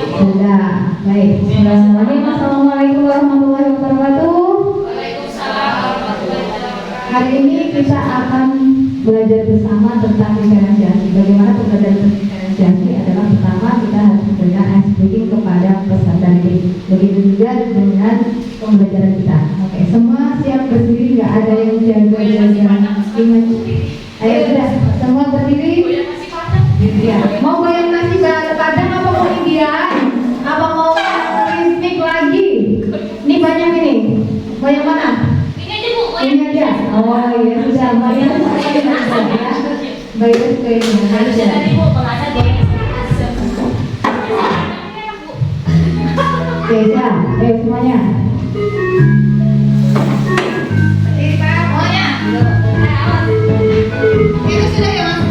Sudah, baik. Bismillahirrahmanirrahim. Assalamualaikum warahmatullahi wabarakatuh. Waalaikumsalam warahmatullahi wabarakatuh. Hari ini kita akan belajar bersama tentang diferensiasi. Bagaimana pembelajaran diferensiasi adalah pertama kita harus memberikan speaking kepada peserta didik. Begitu juga dengan pembelajaran kita. Oke, semua siap berdiri, nggak ada yang jago-jago. Ayo sudah, semua berdiri. Ya, mau goyang nasi padang apa mau Indian? Apa mau ritmik lagi? Ini banyak ini. Mau yang mana? Ini aja Bu. Ini aja. Oh iya sudah banyak ya. Baik ke ini aja. Tadi Bu pengajar goyang asem. Oke, siap. Ayo semuanya. Berdiri Pak. Semuanya. Itu sudah ya Mas.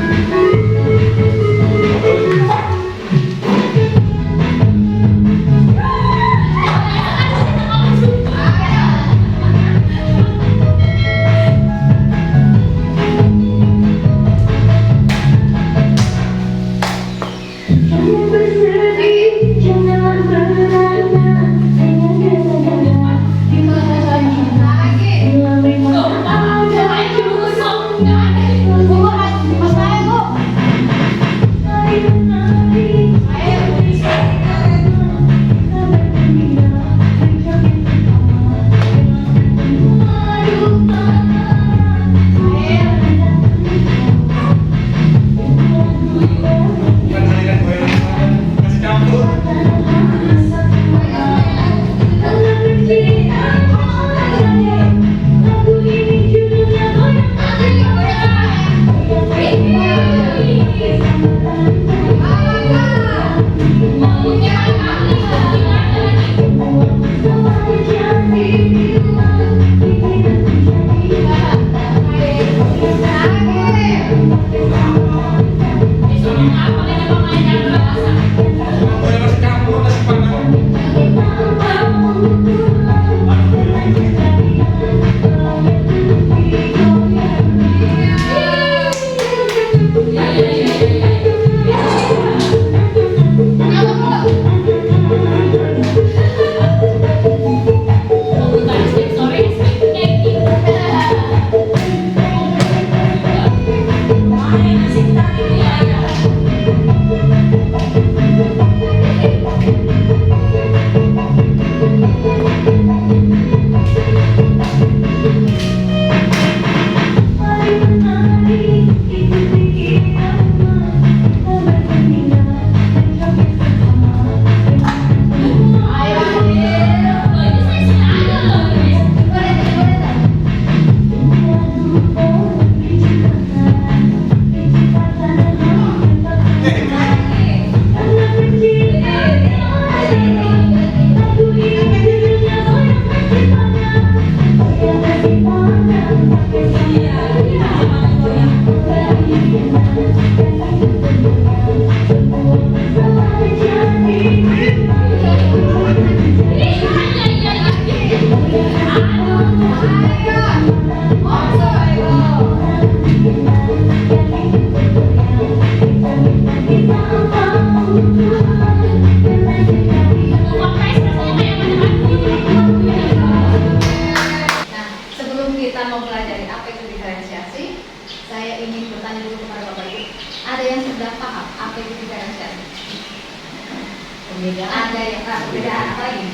Ada yang perbedaan apa lagi?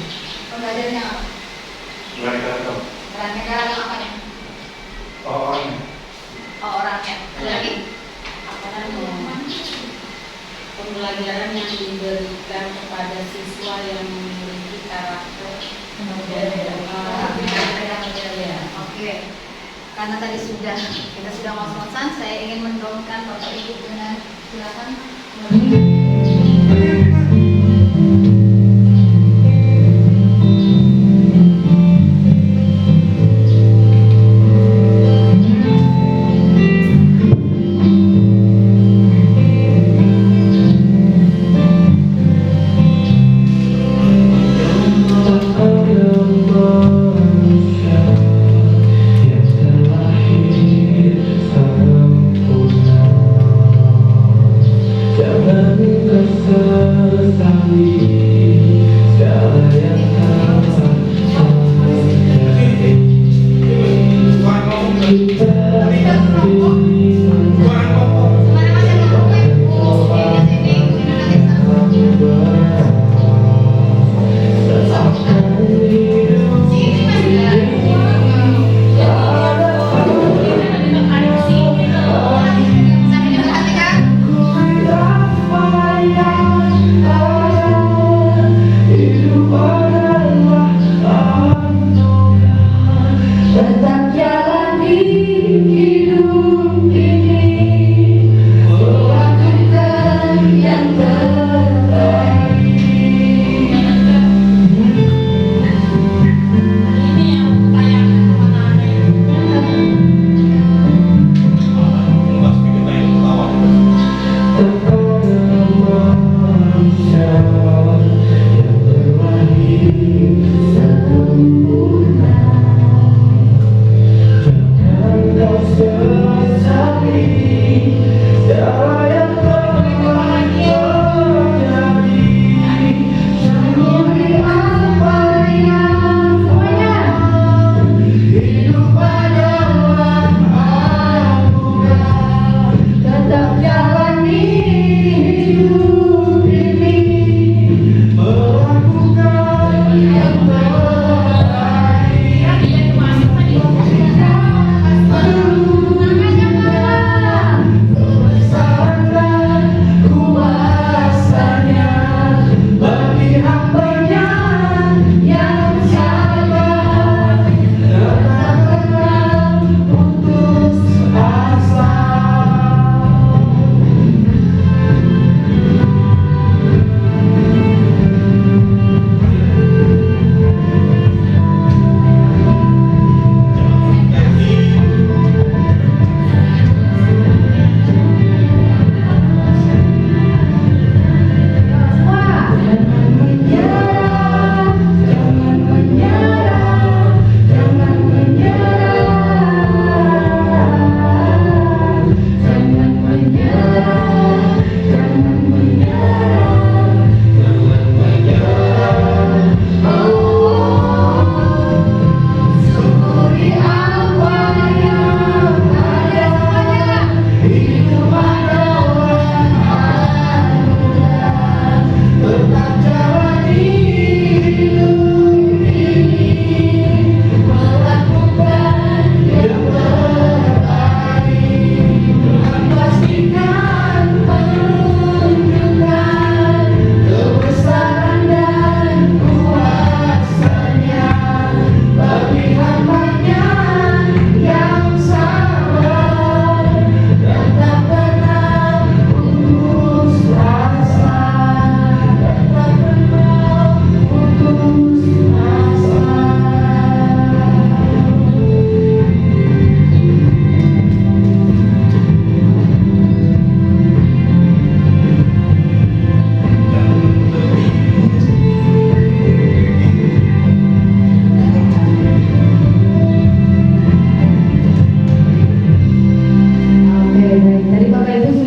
Pembelajarannya apa? Beraneka apanya? Orangnya. Oh orangnya. Ada lagi? Apa pembelajaran yang diberikan kepada siswa yang memiliki karakter berbeda. Oke. Karena tadi kita sudah ngos-ngosan, saya ingin mendorongkan Bapak Ibu dengan silakan. Jangan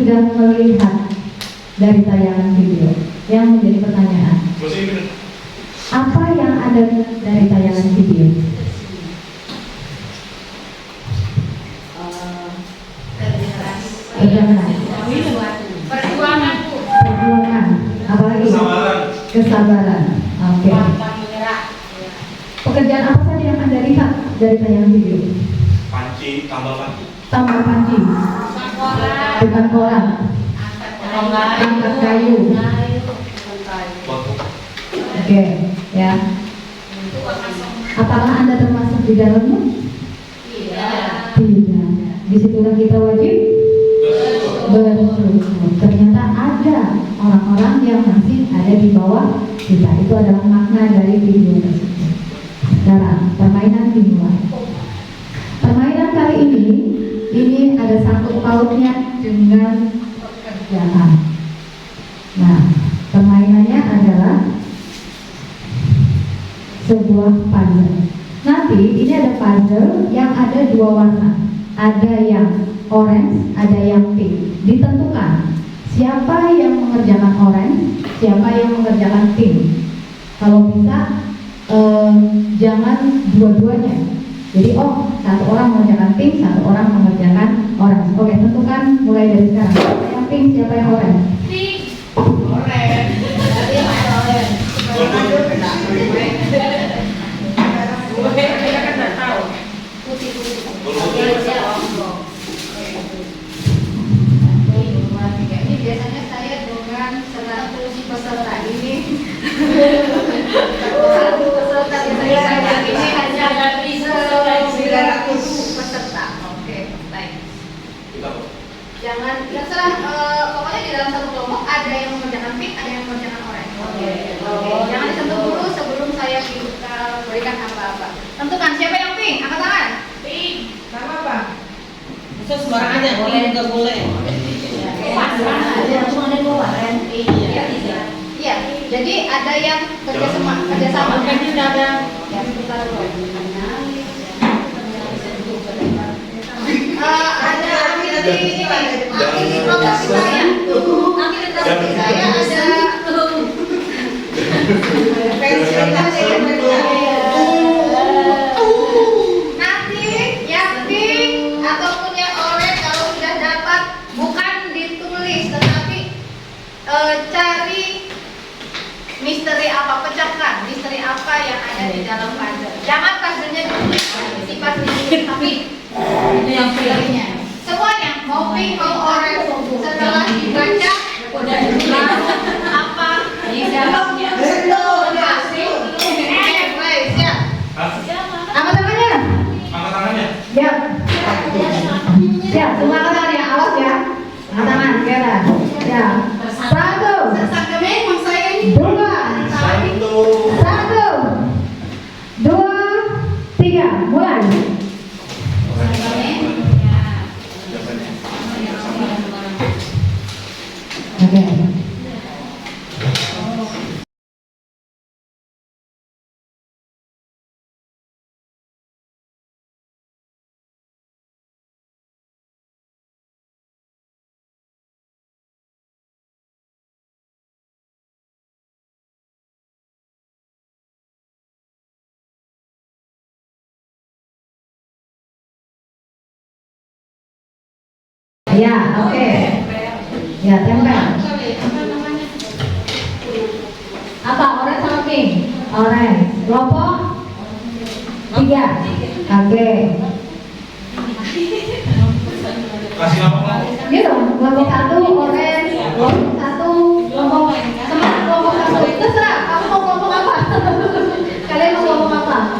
sudah melihat dari tayangan video? Yang menjadi pertanyaan, apa yang Anda lihat dari tayangan video? Perjuangan, Bu. Perjuangan, apalagi? Kesabaran. Oke. Pekerjaan apa saja yang Anda lihat dari tayangan video? Panci, tambah panci. Tambah panci, bukan kolam, angkat kayu. Oke, ya. Apakah Anda termasuk di dalamnya? Tidak. Disitulah kita wajib bersyukur. Ternyata ada orang-orang yang masih ada di bawah kita. Itu adalah makna dari video tersebut. Sekarang permainan dimulai. Permainan kali ini ada sangkut pautnya dengan pekerjaan. Nah, permainannya adalah sebuah puzzle. Nanti ini ada puzzle yang ada dua warna. Ada yang orange, ada yang pink. Ditentukan siapa yang mengerjakan orange, siapa yang mengerjakan pink. Kalau bisa jangan dua-duanya. Jadi satu orang mengerjakan pink, satu orang mengerjakan orange. Oke, tentukan mulai dari sekarang. Siapa yang pink, siapa yang orange? Ini biasanya saya dengan 100 peserta ini. 1 peserta biasanya ini hanya 900 peserta. Oke, baik. Jangan terserah, pokoknya di dalam satu kelompok ada yang mengerjakan pink, ada yang mengerjakan orange. Oke. Jangan disentuh dulu sebelum saya berikan apa-apa. Tentukan siapa yang pink, angkat tangan. Pink. Nama apa? Bisa sembarang aja, boleh juga boleh. Iya, jadi ada yang kerjasama. Kan sudah ada. Ada ahli program saya. Ahli saya nanti yang pink ataupun yang orange kalau sudah dapat bukan ditulis tetapi cari misteri apa, pecahkan misteri apa yang ada di dalam puzzle. Jangan puzzle-nya ditulis, sifat ditulis tapi Itu yang pilihnya. Semuanya mau pink mau orange setelah dibaca udah ditulis apa di dalamnya. Siap. Angkat tangannya. Angkat tangannya. Siap. Siap, semua angkat tangannya, awas ya. Angkat tangan, sekarang. Siap. 1, 2, 3, mulai. Oke. Ya, oke. Ya, tempel. Apa? Orange sama pink? Orange. Kelompok 3. Oke. Kasih nama. Gitu. Kelompok 1 orange. Kelompok 1 kelompok sama kelompok 1. Terserah. Kamu mau kelompok apa? Kalian mau kelompok apa?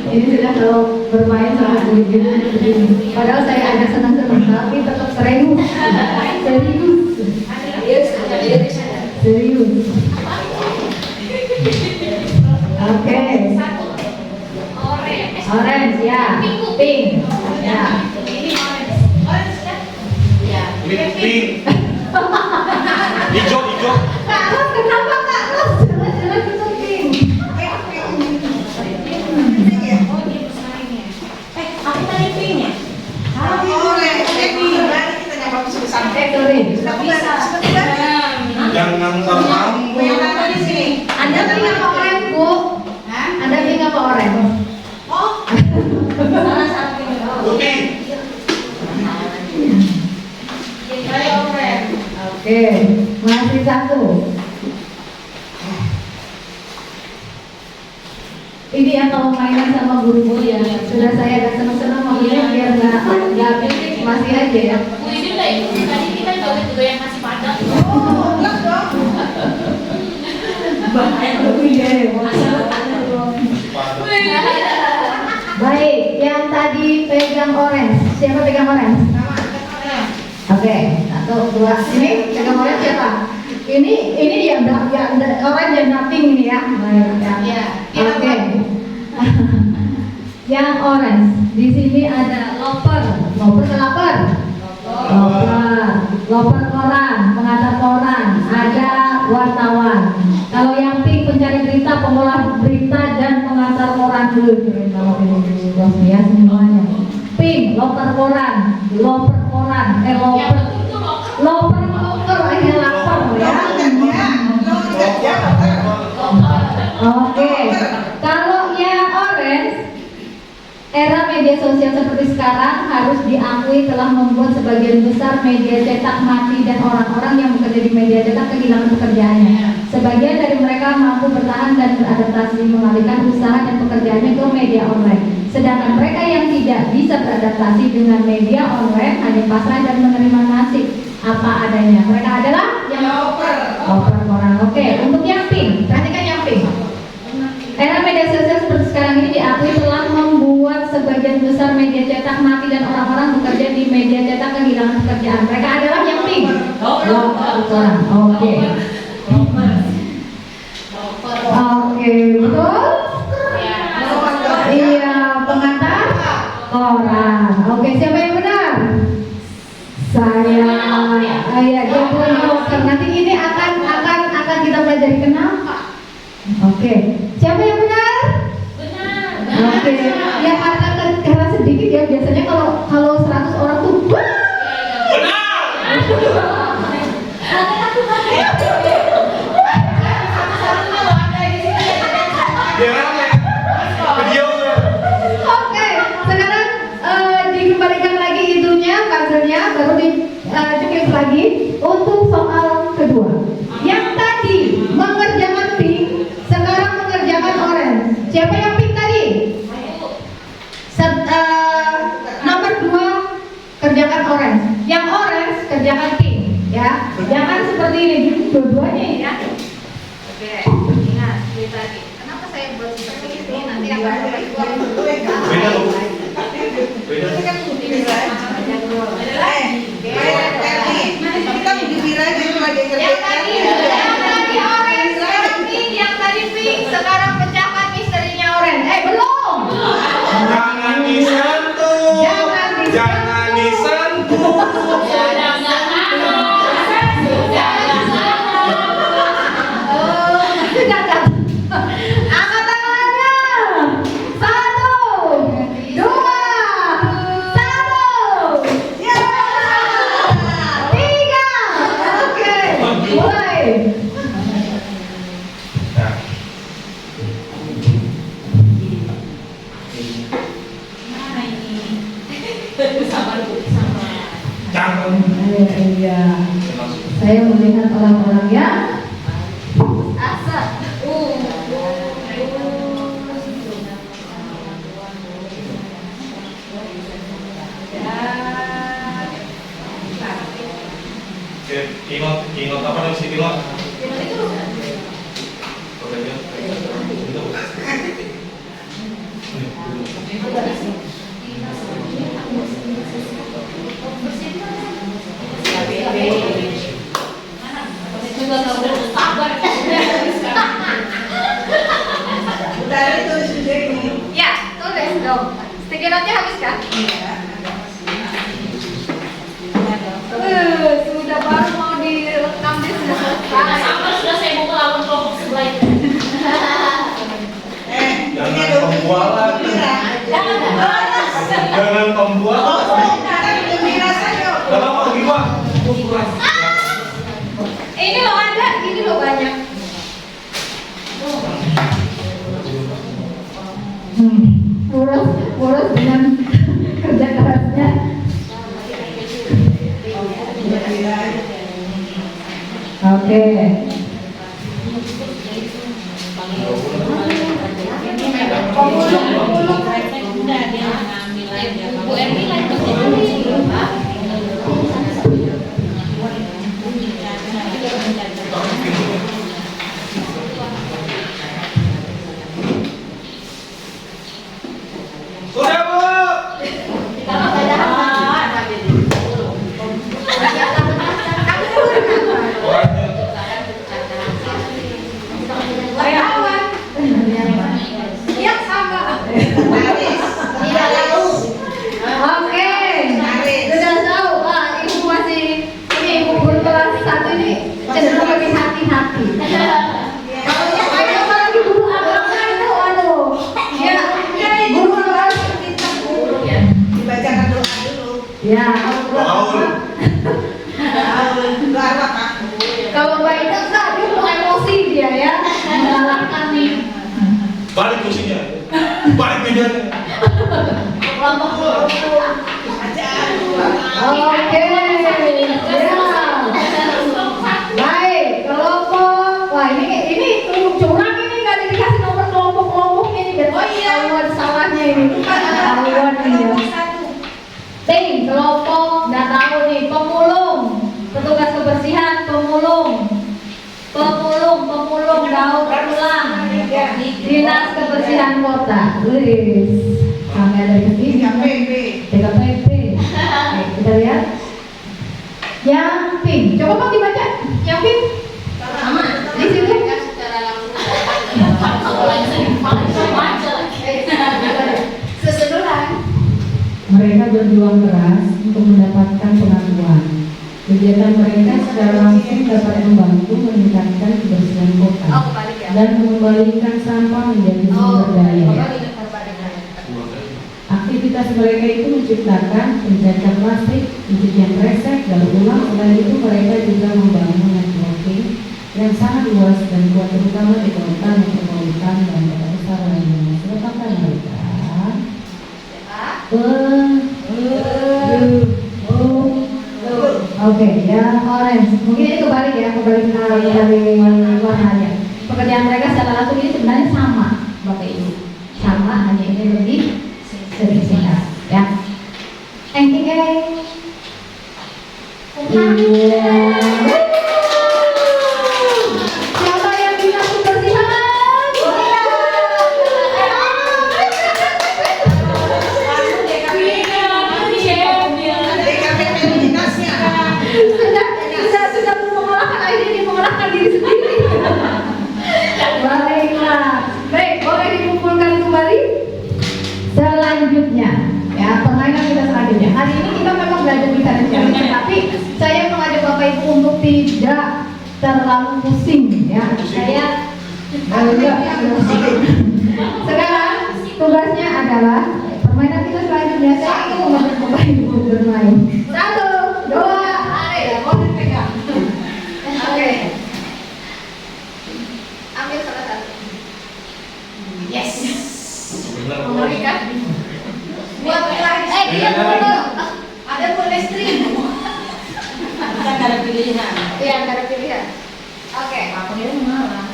Ini sudah kalau bermain sama begini. Padahal saya agak senang-senang, tapi tetap serius. Serius. Oke. Orange ya. Pink. Ya. Ini pink. Hijau. Kak Ros, kenapa Kak Ros? Jelas-jelas itu pink. Oke, masih satu. Ini ya kalau mainan sama guru-guru ya, sudah saya agak senang-senang makanya biar nggak berisik, masih aja ya. Bu ini nggak ikut tadi kita joget yang nasi padang. Bahaya ya. Baik, yang tadi pegang orange, siapa pegang orange? Oke, 1, 2, ini pegang orange siapa? Ini ya orange dan nothing ini ya. Baik, ya. Oke. Yang orange, di sini ada loper lapar. Loper koran, pengantar koran, ada wartawan. Kalau yang pink pencari berita, pengolah berita dan pengantar koran dulu. Kalau ini ya semuanya. Pink, loper koran, loper aja lapar ya. Oke. Kalau yang orange, era media sosial seperti sekarang harus diakui telah membuat sebagian besar media cetak mati dan orang-orang yang bekerja di media cetak kehilangan pekerjaannya. Sebagian dari mereka mampu bertahan dan beradaptasi mengalihkan usaha dan pekerjaannya ke media online. Sedangkan mereka yang tidak bisa beradaptasi dengan media online hanya pasrah dan menerima nasib apa adanya. Mereka adalah yang loper koran. Oke, untuk yang pink, perhatikan yang pink. Era media sosial seperti sekarang ini diakui telah membuat sebagian besar media cetak mati dan orang-orang bekerja di media cetak kehilangan pekerjaan. Mereka adalah yang pink. Koran. Oke. Oke, betul? Iya, pengantar koran. Oke, siapa yang benar? Saya. Ya, dia nanti ini akan kita pelajari kenapa. Oke, siapa yang benar? Benar. Oke, ya karena sedikit ya biasanya kalau 100 orang tuh Oke, sekarang dikembalikan lagi itunya, puzzle-nya baru dicekik lagi untuk soal kedua. Yang tadi mengerjakan pink, sekarang mengerjakan orange. Siapa yang pink tadi? Nomor 2 kerjakan orange. Yang orange kerjakan pink, ya. Jangan seperti ini, dua-duanya ya. Oke, ingat seperti tadi. Kenapa saya buat seperti ini? Nanti akan sampai keluar. Beda loh. Beda. Yang tadi orange, sekarang pink. Yang tadi pink, sekarang pecahkan misterinya orange. Belum. Jangan disentuh. Jangan disentuh. Angkat tangannya. 1, 2, 1. Ya. 3. Oke. Mulai. Nah, jangan. Iya. Saya melihat orang-orang yang Asap. Ingat apa dari sini lo? Ya, tulis dong. Sticky note-nya habis kan? Sudah baru mau direkam dia sudah selesai. Sudah saya mau melawan kelompok sebelah itu. Jangan pembualan. Jangan pembualan. Kalau mau gimana? Ini loh ada, ini loh banyak. Boros dengan kerja kerasnya. Oke. Sudah Bu. Yang sama. Oke. Sudah tahu, Pak. Ibu masih ini ibu guru kelas 1 ini cenderung lebih hati-hati. Kalau yang ada apalagi guru agama itu, aduh. Ya, guru kelas. Dibacakan doa dulu. Ya, kalau Baul. kalau Mbak Ida enggak, dia mau emosi dia ya, mengalahkan nih. Balik kursinya. Balik mejanya. Oke, ya. Baik, kelompok. Wah ini curang ini nggak dikasih nomor kelompok-kelompoknya ini biar ketahuan salahnya ini. Ketahuan ini. Ting, kelompok nggak tahu nih, pemulung, petugas kebersihan, pemulung, daur ulang, dinas kebersihan kota. Wis, kami ada di sini. TKPP. Oke, kita lihat. Yang pink, coba Bang dibaca. Yang pink. Sama. Di situ. Secara langsung. Keseluruhan. Mereka berjuang keras untuk mendapatkan pengakuan. Kegiatan mereka secara langsung dapat membantu meningkatkan kebersihan kota Oh, kebalik ya. dan mengembalikan sampah menjadi sumber daya. Aktivitas mereka itu menciptakan pencecar plastik, pencucian resek, daur ulang. Selain itu mereka juga membangun networking yang sangat luas dan kuat terutama di kota metropolitan dan kota besar lainnya. Silakan mereka. Oke, yang orange. Mungkin ini kebalik ya, kebalik dari warnanya. Pekerjaan mereka secara langsung ini sebenarnya sama, Bapak Ibu. Sama, hanya ini lebih singkat, ya. Thank you. Iya. Siapa yang bisa kebersihan? Sudah mengalahkan akhirnya dia mengalahkan diri sendiri. Baiklah, baik, boleh dikumpulkan kembali. Selanjutnya, ya permainan kita selanjutnya. Hari ini kita memang belajar diferensiasi, tetapi saya mengajak Bapak Ibu untuk tidak terlalu pusing, ya. Saya sekarang tugasnya adalah permainan kita selanjutnya. Saya ingin mengajak Bapak Ibu bermain. 1, 2, ya, boleh pegang. Oke. Ambil salah satu. Yes. Mengerikan. Buat lagi. Dia dulu. Ada boleh stream. Kita nggak ada pilihan. Iya, nggak ada pilihan. Oke. Aku dia malah.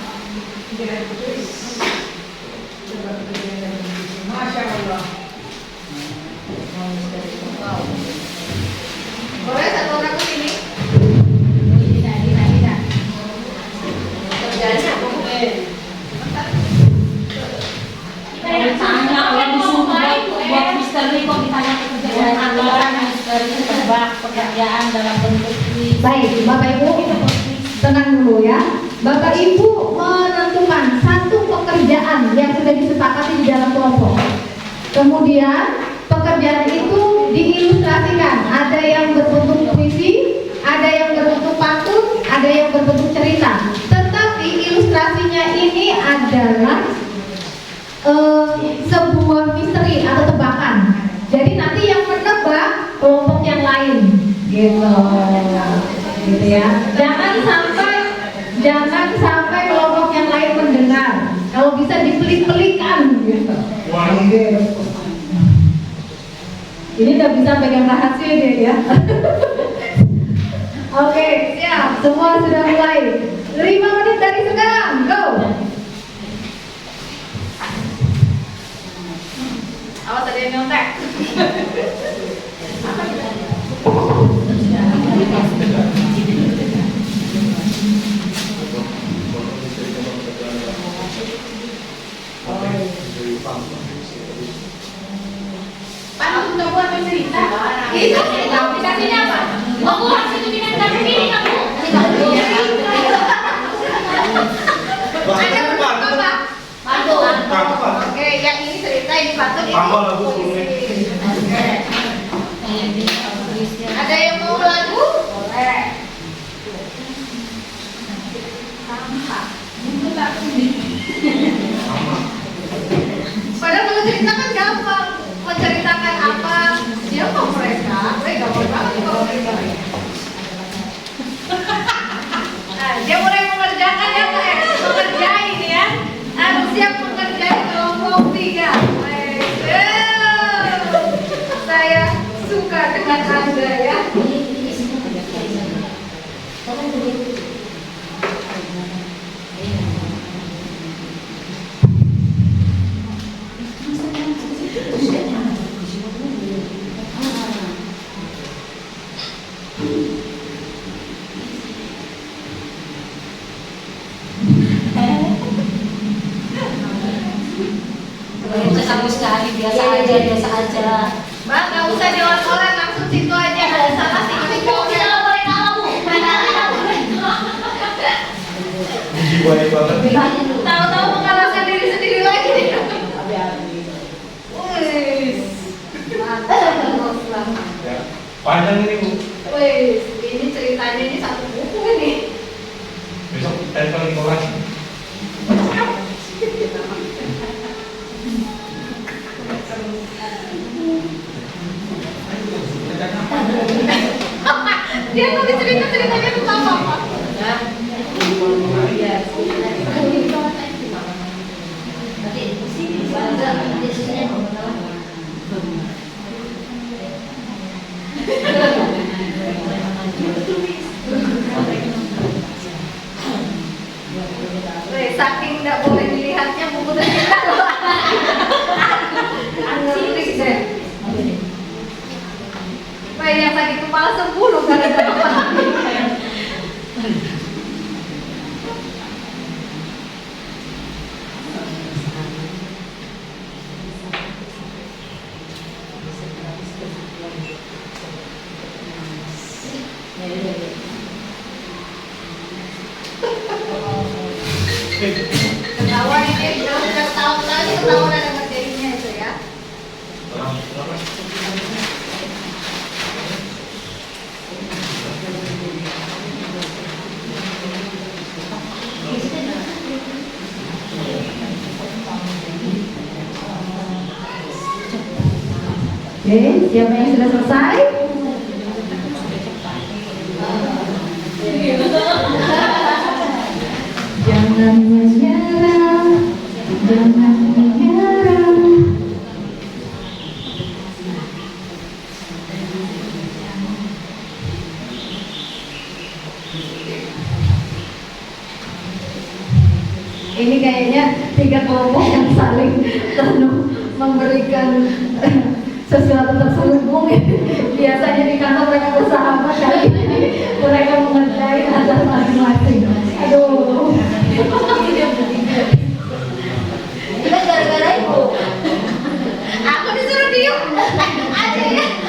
Masya Allah. Wow. Boleh satu orang ke sini? Dina. Kerjanya apa? Tanya orang disuruh buat misteri kok ditanya pekerjaan kantoran misteri tebak pekerjaan dalam bentuk kuis. Baik, Bapak Ibu, tenang dulu ya. Bapak Ibu menentukan satu pekerjaan yang sudah disepakati di dalam kelompok. Kemudian pekerjaan itu diilustrasikan. Ada yang berbentuk puisi, ada yang berbentuk pantun, ada yang berbentuk cerita. Tetapi ilustrasinya ini adalah sebuah misteri atau tebakan. Jadi nanti yang menebak kelompok yang lain, gitu ya. Jangan sampai kelompok yang lain mendengar. Kalau bisa dipelik-pelikan, gitu. Ini udah bisa pegang rahasia dia ya. Oke, siap. Semua sudah mulai. 5 menit dari sekarang, go. Awas ada yang nyontek. Pan udah buat bercerita. Itu aplikasinya apa? Aku harus itu dengan kamu ini kamu. Ada berapa apa? Bantu. Apa? Oke, yang ini cerita, ini patut, ini Tambah lagu puisi. Oke. Ada yang mau lagu? Boleh. Padahal kalau cerita kan gampang. Menceritakan apa dia mau mereka, gampang banget kalau mereka. Nah, dia mulai mengerjakan ya Pak ya, mengerjain ya. Harus siap mengerjain kelompok 3. Saya suka dengan Anda ya. Sama sekali biasa aja. Mbak, nggak usah nyolot-nyolot, langsung situ aja. Ada salah sih. Kita nggak boleh kalah bu. Jiwanya banget. Tahu-tahu mengalahkan diri sendiri lagi nih. Wih, mantap. Ya. Panjang ini Bu. Wih, ini ceritanya ini satu buku ini. Besok tempel di kelas. Dia nanti cerita-ceritanya tentang apa? Wih, saking nggak boleh dilihatnya buku cerita. Ngeri deh. Wah, yang tadi kepala 10 gara-gara apa? Ketawa ini, udah ketawa-ketawa ini ketawa ada materinya itu ya. Oke, siapa yang sudah selesai? Jangan menyerah, jangan menyerah. Ini kayaknya 3 kelompok yang saling memberikan sesuatu terselubung. Biasanya di kantor mereka bersahabat, kali ini mereka mengerjain atas masing-masing. Aduh. Itu gara-gara ibu. Aku disuruh diem.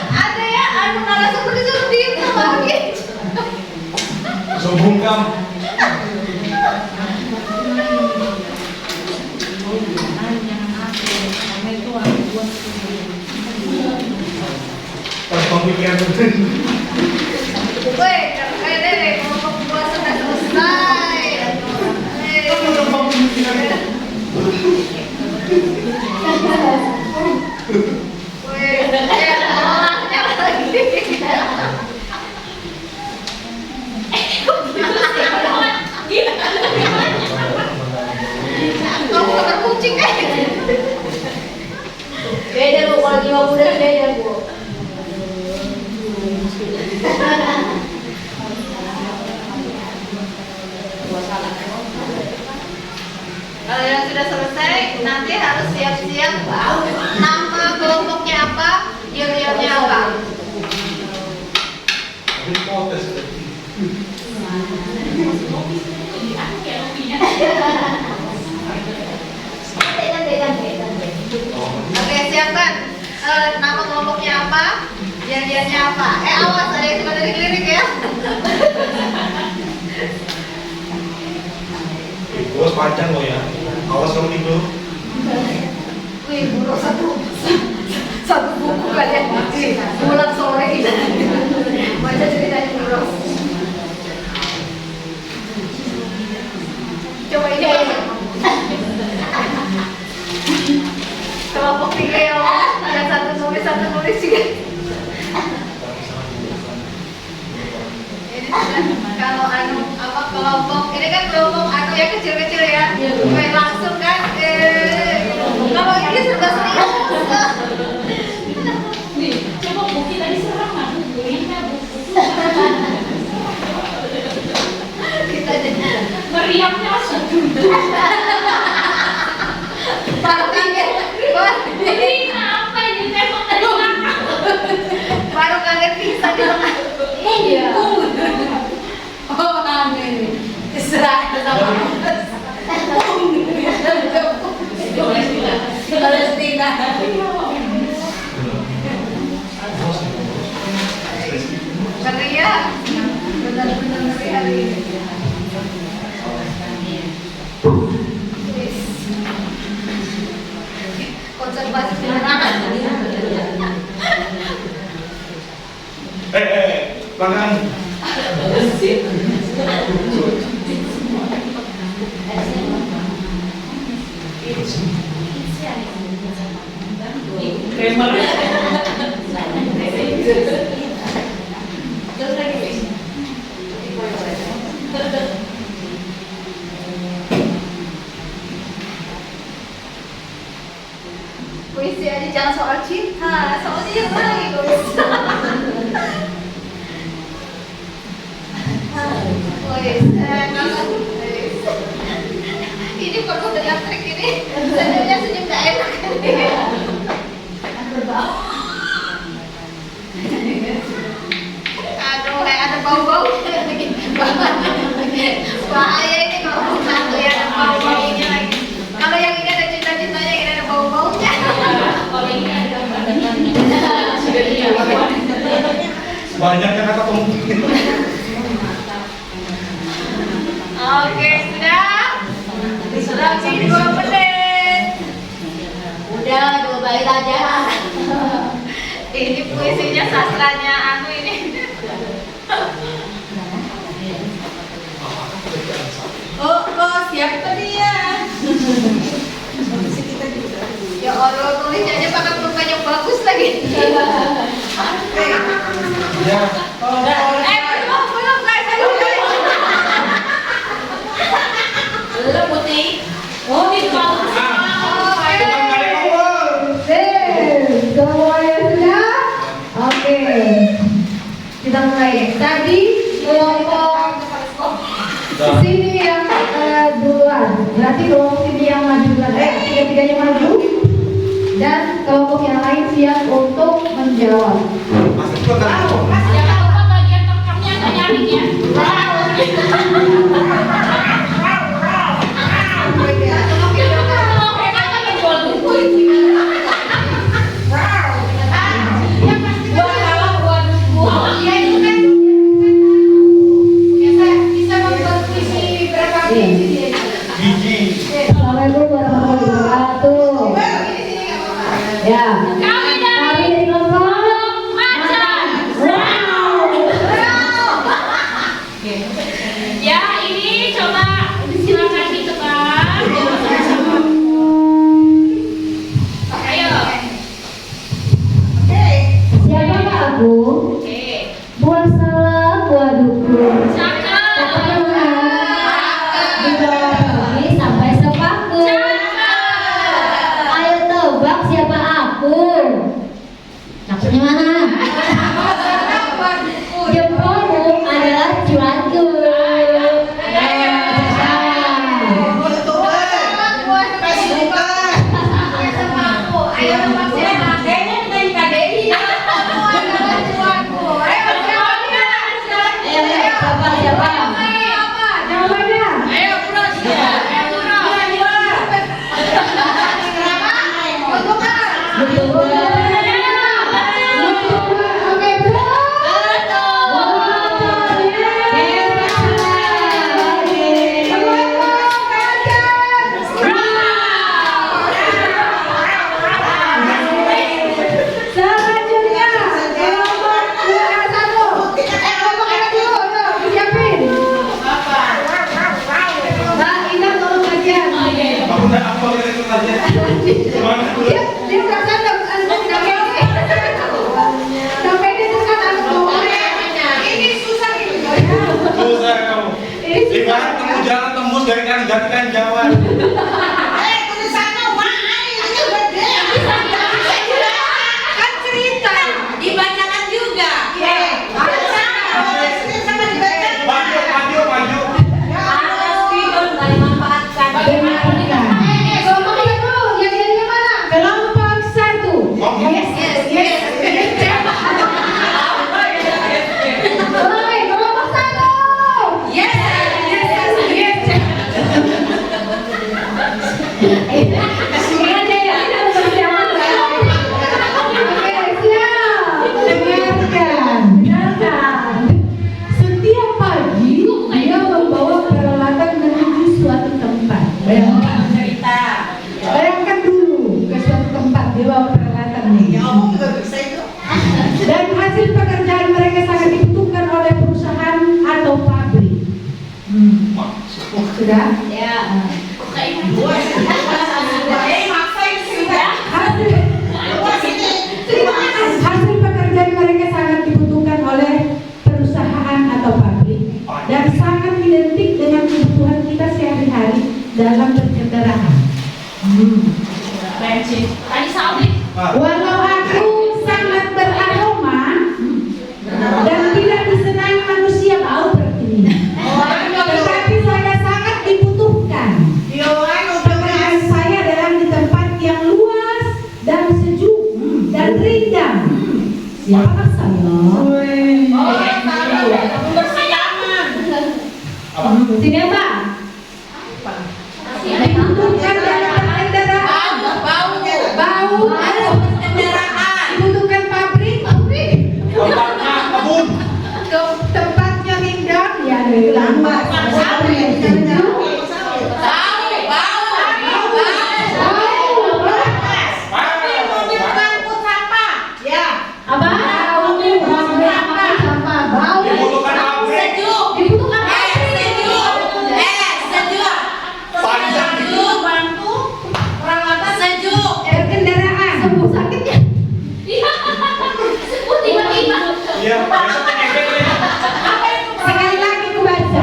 Ada ya, anu narasumber disuruh diem sama lagi. Sobungkam. Pas pemikiran penting. Woi, kayak deh, kelompok gua sudah selesai. Kamu gampang pemikiran. Woi, olahnya lagi. Kamu kata kucing kan? Beda bu, kalau jiwa muda beda bu. harus siap-siap. Nama kelompoknya apa? Year-yearnya apa? Oke, siapkan. Nama kelompoknya apa? Year-yearnya apa? Awas, ada yang suka dari lirik ya. Bos panjang loh ya. Awas kamu tidur. Wih, buruk satu buku kalian pulang sore ini. Baca ceritanya buruk. Coba ini kelompok 3 ya, ada satu nulis juga. Ini kalau kelompok ini kan kelompok yang kecil-kecil ya, main langsung kan. Kalau ini serba serius. Nih, coba buku tadi serem nggak buku ini Kita jadi meriamnya langsung baru kaget. ini apa ini tembok tadi Baru kaget bisa di tengah. iya Oh, aneh. Israel sama Palestina. Ngeri ya. Benar-benar ngeri hari ini. Konservasi penerangan. Pelanggan. Kramer Terus lagi. Puisi aja jangan soal cinta, soalnya yang lain tulis. Ini perlu dengan trik ini, senyumnya senyum gak enak. Aduh, kayak ada bau-bau. Bahaya ini kalau satu ya ada bau-baunya lagi. Kalau yang ini ada cinta-cintanya, ini ada bau-baunya. kalau ini ada Banyaknya kata pemungkin. Oke, sudah lebih 2 menit. Udah 2 bait aja. Ini puisinya sastranya anu ini. Oh, siap tadi ya. Ya Allah, tulisnya aja pakai pulpen yang bagus lagi. Ya. Belum guys, ayo guys. belum putih oh ini bagus Semuanya sudah? Oke. Kita mulai. Tadi kelompok sini yang duluan. Berarti kelompok sini yang maju duluan. Tiga-tiganya maju. Dan kelompok yang lain siap untuk menjawab. Masih juga kan? jangan lupa bagian terekamnya nggak nyaring ya Gigi. Assalamualaikum warahmatullahi wabarakatuh. Ya. kami Kami dari dari kelompok macan ya ini coba silakan ditebak ayo siapakah aku? oke Buat salam, buat dukung. cakep Dibawa pergi sampai sepaku. Ayo tebak siapa aku? Oke, selanjutnya kelompok QA1. Kelompok enak dulu, yuk, disiapin. Mbak Ina tolong kajian. Aku udah apa itu aja. Gimana? Dia perasaan udah gini. Sampai dia dekat anak bawahnya. Ini susah ini. Susah kamu. Ini susah. Ibarat temu jalan tembus dari kan jatikan Jawa. Kan cerita. Dibacakan juga. Maju. Ada spion dari manfaatkan. Dengarkan. Kelompok itu yang jadinya mana? Kelompok 1. Yes, yes. Oke, kelompok 1. Yes. Sengaja ya, kita harus bersiapan. Oke, siap. Dengarkan. Setiap pagi dia membawa peralatan menuju suatu tempat. Bayangkan dulu ke suatu tempat dia bawa peralatan nih. Dan hasil pekerjaan mereka sangat dibutuhkan oleh perusahaan atau pabrik. Sudah? Ya. Hasil pekerjaan mereka sangat dibutuhkan oleh perusahaan atau pabrik dan sangat identik dengan kebutuhan kita sehari-hari dalam berkendaraan. Tadi sabit. Walau aku sangat beraroma dan tidak disenangi manusia bau seperti ini, tetapi saya sangat dibutuhkan. Pekerjaan saya adalah di tempat yang luas dan sejuk dan rindang. Siapa saya? Sini apa? Dibutuhkan dalam kendaraan. Bau. Dibutuhkan pabrik. Tempatnya kebun. Tempatnya rindang. Ya, lambat. Apa? Bau. Dibutuhkan pabrik. Dibutuhkan pabrik. Berkendaraan. Sembuh sakitnya. Iya, besok efek lagi. Sekali lagi ku baca.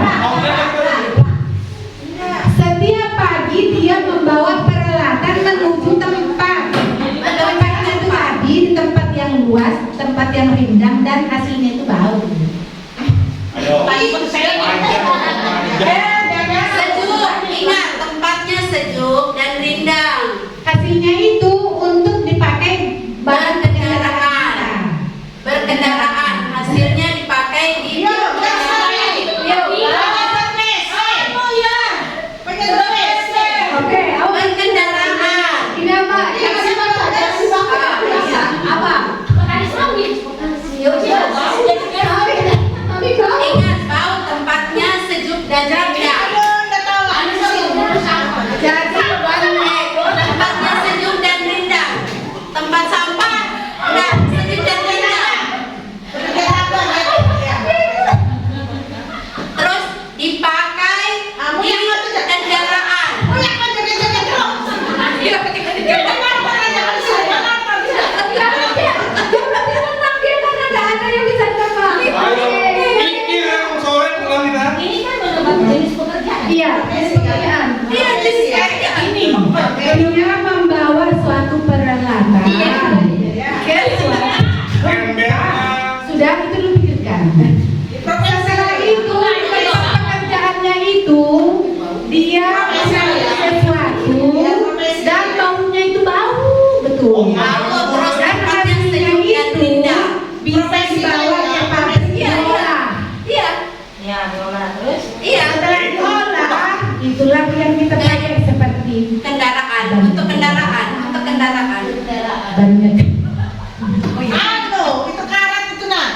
Setiap pagi dia membawa peralatan menuju tempat. Tempatnya itu tadi di tempat yang luas, tempat yang rindang dan hasilnya itu bau. Ayo. Panjang. Ingat, tempatnya sejuk dan rindang. Hasilnya itu untuk dipakai bahan kendaraan. Berkendaraan, hasilnya dipakai di Oke, berkendaraan. ini apa? Yang apa? Ingat, bau tempatnya sejuk dan rindang. Jadi Tempatnya sejuk dan rindang. Tempat sampah, enggak sejuk dan rindang. Terus dipakai di kendaraan. Ayo. Pikir yang sore pulang kita. Ini kan benar jenis pekerjaan. iya, pekerjaan. Iya, jadi kayak ini. Dia membawa suatu peralatan. Ke suatu. Ember. Sudah itu lu pikirkan. Setelah itu pekerjaannya itu dia mencari sesuatu dan baunya itu bau betul. Bau, terus Dan tempatnya hasilnya sejuk dan itu rindang. bisa dibawa ke pabrik diolah. Iya, Ya, diolah terus. iya. Setelah diolah, itulah yang kita pakai seperti Kendaraan, untuk kendaraan, untuk kendaraan. banyak. Itu karet itu nah.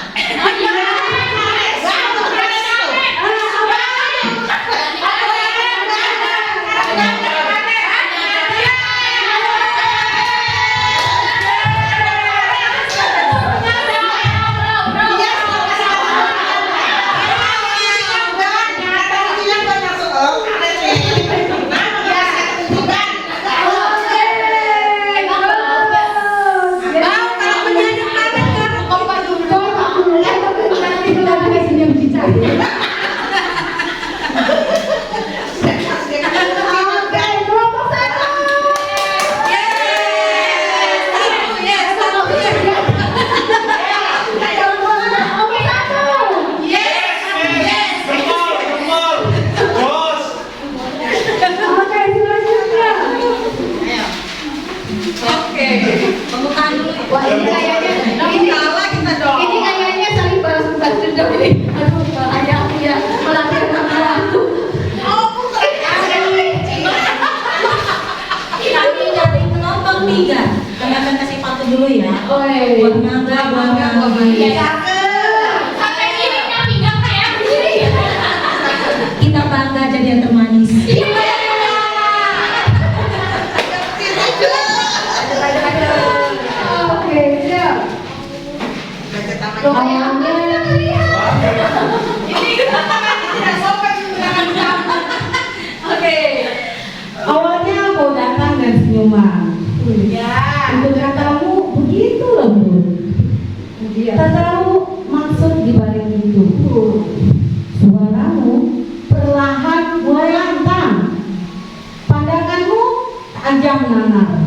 Wah, ini kayaknya saling balas dendam ini. Aduh, ayah aku ya melanggar aku. Kami dari penonton 3. Kami akan kasih patu dulu ya. Buat bangga, Iya. Sampai ini kami nggak kayak begini. Kita bangga jadi yang termanis. Oke, siap. Ayamnya Awalnya kau datang dan senyuman. Untuk katamu begitu lembut. Tak tahu maksud dibalik itu. Suaramu perlahan mulai lantang. Pandanganmu tajam nanar,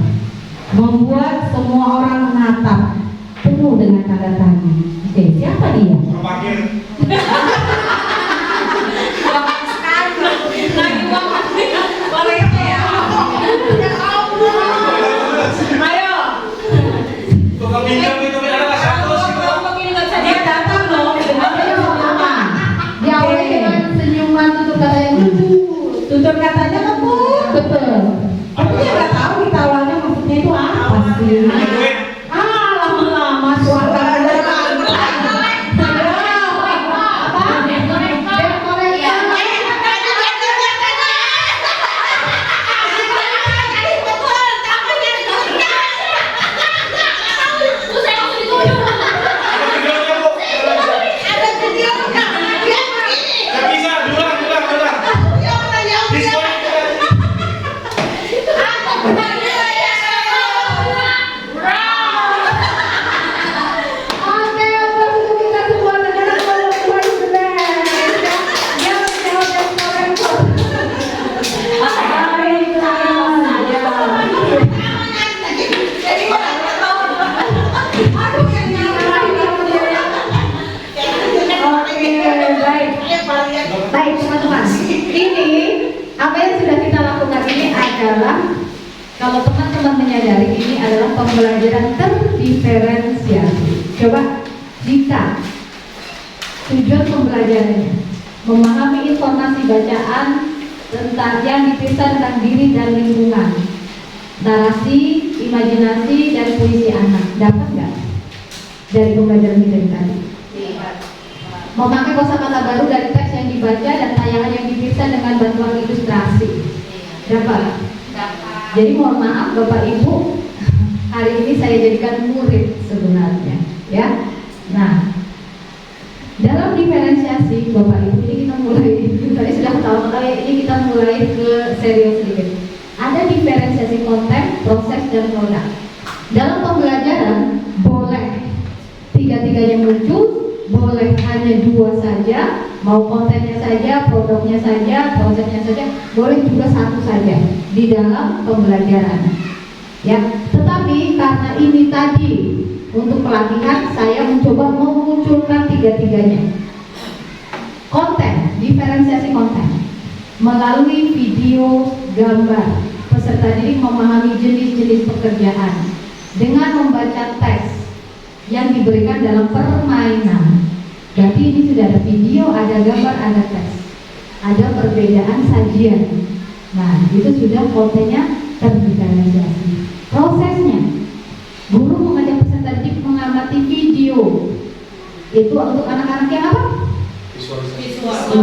membuat semua orang menatap penuh dengan tanda tanya. Oke, siapa dia? Parkir. Tukang pinjam itu adalah satu Dia datang dong dengan senyuman. diawali dengan senyuman tutur kata yang lembut. Tutur katanya lembut. Betul. Tapi dia nggak tahu kita awalnya maksudnya itu apa sih. Lama-lama suara Baik teman-teman, ini apa yang sudah kita lakukan ini adalah kalau teman-teman menyadari ini adalah pembelajaran terdiferensiasi. Coba jika tujuan pembelajarannya memahami informasi bacaan tentang yang dipisah tentang diri dan lingkungan, narasi, imajinasi, dan puisi anak, dapat nggak dari pembelajaran kita tadi? Memakai kosakata baru dari teks yang dibaca dan tayangan yang dipisah dengan bantuan ilustrasi. Dapat? Jadi mohon maaf Bapak Ibu, hari ini saya jadikan murid sebenarnya, ya. Nah, dalam diferensiasi Bapak Ibu ini kita mulai, tadi sudah ketawa-ketawa, ini kita mulai ke serius sedikit. Ada diferensiasi konten, proses, dan produk. Dalam pembelajaran boleh tiga-tiganya muncul, boleh hanya 2 saja, mau kontennya saja, produknya saja, prosesnya saja, boleh juga 1 saja di dalam pembelajaran. Ya, tetapi karena ini tadi untuk pelatihan, saya mencoba memunculkan tiga-tiganya. Konten, diferensiasi konten melalui video, gambar. Peserta didik memahami jenis-jenis pekerjaan dengan membaca teks yang diberikan dalam permainan. Berarti ini sudah ada video, ada gambar, ada teks, ada perbedaan sajian. Nah, itu sudah kontennya terdiferensiasi. Prosesnya Itu untuk anak-anak yang apa? Visualisasi.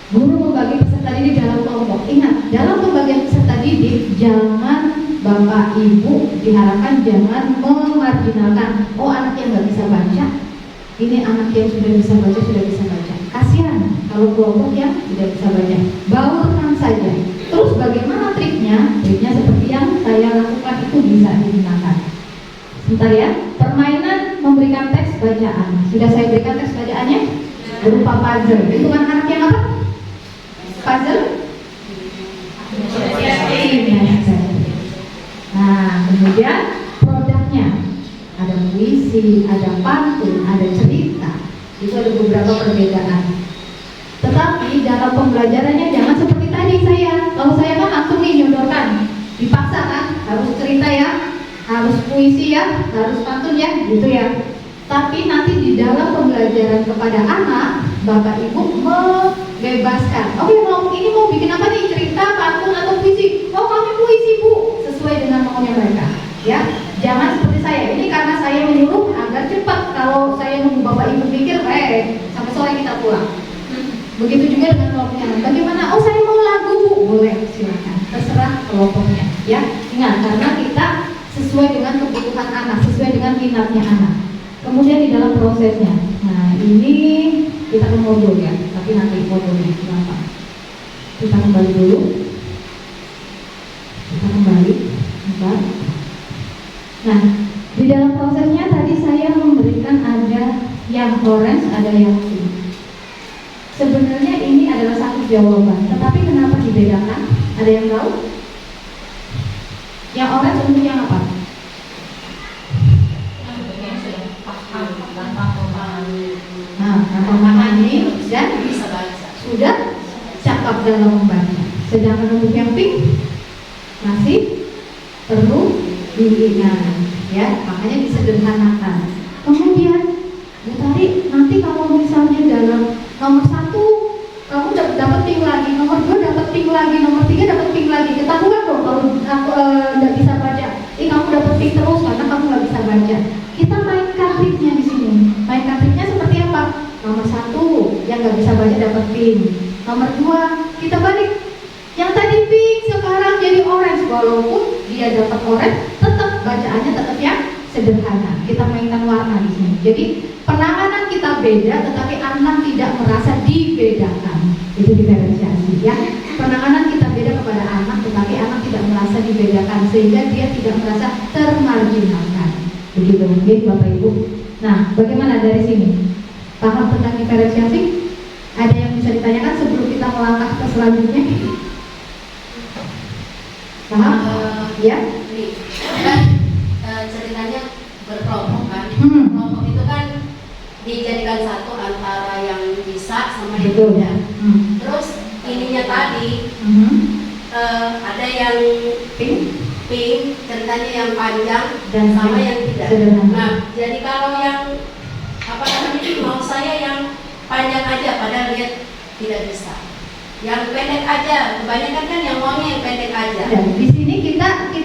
Guru membagi peserta didik dalam kelompok. Ingat, dalam pembagian peserta didik jangan Bapak Ibu diharapkan jangan memarginalkan. Oh, anak yang nggak bisa baca, ini anak yang sudah bisa baca kasihan kalau kelompok yang tidak bisa baca. Baurkan saja. Terus bagaimana triknya? Triknya seperti yang saya lakukan itu bisa digunakan. Sebentar ya. Permainan memberikan teks bacaan. Sudah saya berikan teks bacaannya berupa puzzle. Itu kan anak yang apa? Puzzle. Nah, kemudian produknya ada puisi, ada pantun, ada cerita. Itu ada beberapa perbedaan. Tetapi dalam pembelajarannya jangan seperti tadi saya. Kalau saya kan langsung nih nyodorkan, dipaksa kan, harus cerita ya, harus puisi ya, harus pantun ya, gitu ya. Tapi nanti di dalam pembelajaran kepada anak, Bapak Ibu membebaskan. Oke, ini mau bikin apa nih? Cerita, pantun atau puisi? Oh, kami puisi Bu, sesuai dengan maunya mereka. Ya, jangan seperti saya. Ini karena saya menyuruh agar cepat. Kalau saya nunggu Bapak Ibu pikir, sampai sore kita pulang. Begitu juga dengan kelompoknya. Bagaimana? Oh, saya mau lagu Bu. Boleh, silakan. Terserah kelompoknya. Ya, ingat karena kita sesuai dengan kebutuhan anak, sesuai dengan minatnya anak. Kemudian di dalam prosesnya, nah ini kita ke modul ya, tapi nanti modulnya kenapa? Kita kembali dulu. Bentar. Nah, di dalam prosesnya tadi saya memberikan ada yang orange, ada yang pink. Sebenarnya ini adalah satu jawaban, tetapi kenapa dibedakan? Ada yang tahu? Yang orange untuk yang apa? Nah, memahami dan Bisa baca. sudah cakap dalam membaca. Sedangkan untuk yang pink masih perlu diingat, ya, makanya disederhanakan. Kemudian, Bu Tari, nanti kalau misalnya dalam nomor 1 kamu dapat pink lagi, nomor 2 dapat pink lagi, nomor 3 dapat pink lagi, ketahuan dong kalau aku nggak bisa baca. Kamu dapat pink terus karena kamu nggak bisa baca. Kita mainkan triknya di sini. Mainkan triknya seperti apa? Nomor 1 yang nggak bisa baca dapat pink. Nomor 2 kita balik. Yang tadi pink sekarang jadi orange. Walaupun dia dapat orange, tetap bacaannya tetap yang sederhana. Kita mainkan warna di sini. Jadi penanganan kita beda, tetapi anak tidak merasa dibedakan. Itu diferensiasi ya. Penanganan kita beda kepada anak, tetapi anak tidak merasa dibedakan sehingga dia tidak merasa termarginalkan. Begitu mungkin Bapak Ibu. Nah, bagaimana dari sini? Paham tentang diferensiasi? Ada yang bisa ditanyakan sebelum kita melangkah ke selanjutnya? Paham? Ya? Kan ceritanya berkelompok kan. Kelompok itu kan dijadikan satu antara yang bisa sama yang Betul. tidak. Terus ininya tadi ada yang Pink ceritanya yang panjang dan sama yang tidak. sederhana. Nah, jadi kalau yang apa namanya mau saya yang panjang aja, padahal dia tidak bisa. Yang pendek aja, kebanyakan kan yang maunya yang pendek aja. Dan di sini kita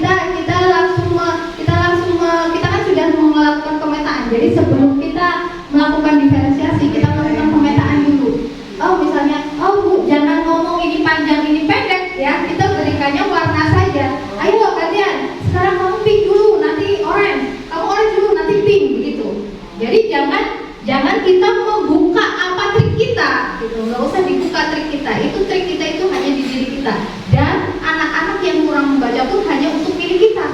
langsung kita kan sudah melakukan pemetaan. Jadi sebelum kita melakukan diferensiasi, kita melakukan pemetaan dulu. Oh, misalnya, Bu, jangan ngomong ini panjang, ini pendek ya. Kita berikannya warna saja. Ayo kalian, sekarang kamu pink dulu, nanti orange. Kamu orange dulu, nanti pink begitu. Jadi jangan kita membuka apa trik kita, gitu. Nggak usah dibuka trik kita. Itu trik kita itu hanya di diri kita. Dan anak-anak yang kurang membaca pun hanya untuk milik kita.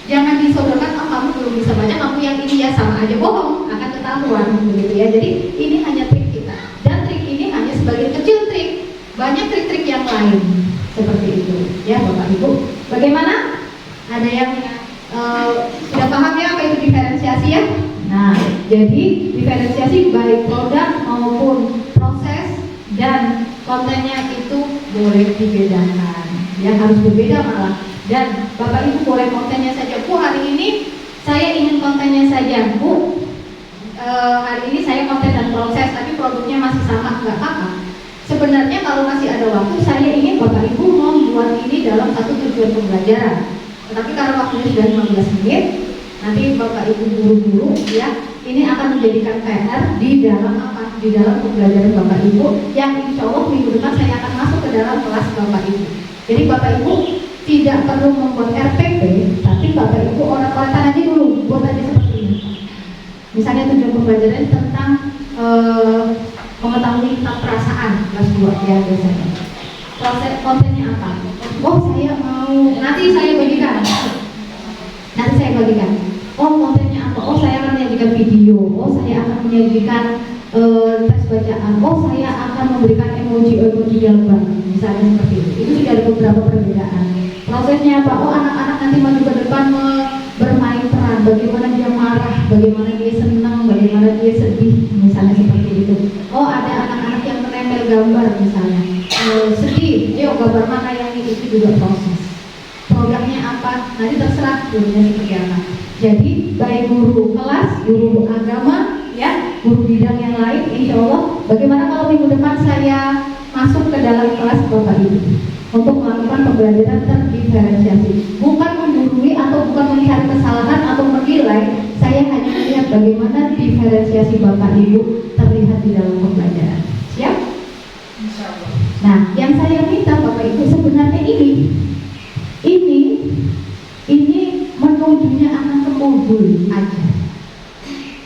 Jangan disodorkan, kamu belum bisa baca, kamu yang ini ya, sama aja bohong, akan ketahuan begitu ya. Jadi ini hanya trik kita. Dan trik ini hanya sebagian kecil trik. Banyak trik-trik yang lain seperti itu ya Bapak Ibu. Bagaimana? Ada yang sudah paham ya apa itu diferensiasi ya? Nah, jadi diferensiasi baik produk maupun proses dan kontennya itu boleh dibedakan. Ya harus berbeda malah. Dan Bapak Ibu boleh kontennya saja. Bu, hari ini saya ingin kontennya saja. Bu, hari ini saya konten dan proses, tapi produknya masih sama, nggak apa-apa. Sebenarnya kalau masih ada waktu, saya ingin Bapak Ibu membuat ini dalam satu tujuan pembelajaran. Tetapi karena waktunya sudah 15 menit, nanti Bapak Ibu buru-buru ya ini akan menjadikan PR di dalam apa? Di dalam pembelajaran Bapak Ibu yang insya Allah minggu depan saya akan masuk ke dalam kelas Bapak Ibu. Jadi Bapak Ibu tidak perlu membuat RPP, tapi Bapak Ibu orang-orang aja dulu, buat aja seperti ini. Misalnya tujuan pembelajaran tentang mengetahui tentang perasaan kelas 2 ya biasanya. Proses kontennya apa? Oh saya mau, nanti saya bagikan. Oh kontennya apa? Oh saya akan menyajikan video. Oh saya akan menyajikan teks bacaan. Oh saya akan memberikan emoji gambar. Misalnya seperti itu. Itu sudah ada beberapa perbedaan. Prosesnya apa? Oh anak-anak nanti maju ke depan bermain peran. Bagaimana dia marah, bagaimana dia senang, bagaimana dia sedih. Misalnya seperti itu. Oh ada anak-anak yang menempel gambar misalnya. Sedih, yuk gambar mana yang itu juga proses. Programnya apa? Nanti terserah gurunya seperti apa. Jadi baik guru kelas, guru agama, ya, guru bidang yang lain, insya Allah. Bagaimana kalau minggu depan saya masuk ke dalam kelas Bapak Ibu untuk melakukan pembelajaran terdiferensiasi, bukan menggurui atau bukan melihat kesalahan atau menilai. Saya hanya melihat bagaimana diferensiasi Bapak Ibu terlihat di dalam pembelajaran. Siap? Nah, yang saya minta Bapak Ibu sebenarnya ini menujunya akan ke modul ajar.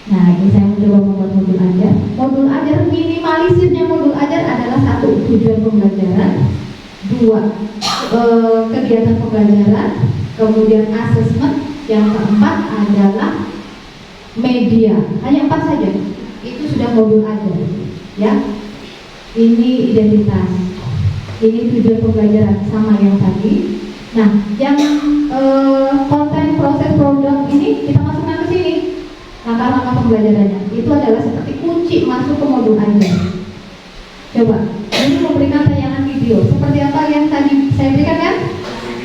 Nah, ini saya mencoba membuat modul ajar. Modul ajar, minimalisirnya modul ajar adalah 1, tujuan pembelajaran, 2, kegiatan pembelajaran, kemudian asesmen, yang keempat adalah media. Hanya 4 saja. Itu sudah modul ajar, ya. Ini identitas, ini tujuan pembelajaran sama yang tadi. Nah, yang konten proses produk ini kita masukkan ke sini. Langkah-langkah pembelajarannya itu adalah seperti kunci masuk ke modul ajar. Coba, ini memberikan tayangan video. Seperti apa yang tadi saya berikan kan?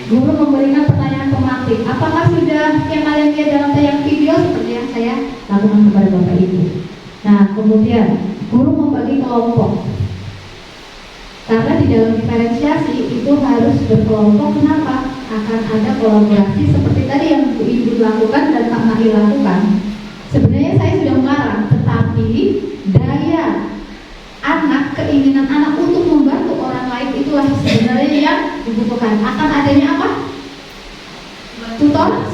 Guru memberikan pertanyaan pemantik. Apakah sudah yang kalian lihat dalam tayangan video seperti yang saya lakukan kepada Bapak Ibu? Nah, kemudian guru membagi kelompok. Karena di dalam diferensiasi itu harus berkelompok. Kenapa? Akan ada kolaborasi seperti tadi yang Bu Ibu lakukan dan Pak Mahir lakukan. Sebenarnya saya sudah melarang, tetapi daya anak, keinginan anak untuk membantu orang lain itulah sebenarnya yang dibutuhkan. Akan adanya apa? Tutor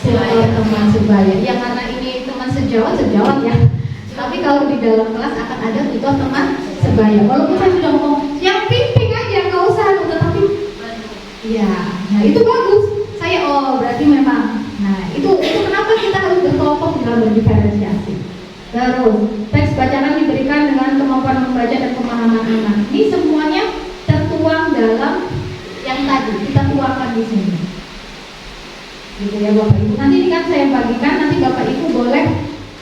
teman sebaya. Yang karena ini teman sejawat ya. Tapi kalau di dalam kelas akan ada tutor teman sebaya. Walaupun saya sudah ngomong yang pimping aja, nggak usah, tetapi ya, nah itu bagus. Saya berarti memang. Nah itu kenapa kita harus berkelompok dalam berdiferensiasi. Terus teks bacaan diberikan dengan kemampuan membaca dan pemahaman anak. Ini semuanya tertuang dalam yang tadi kita tuangkan di sini. Gitu ya Bapak Ibu. Nanti ini kan saya bagikan, nanti Bapak Ibu boleh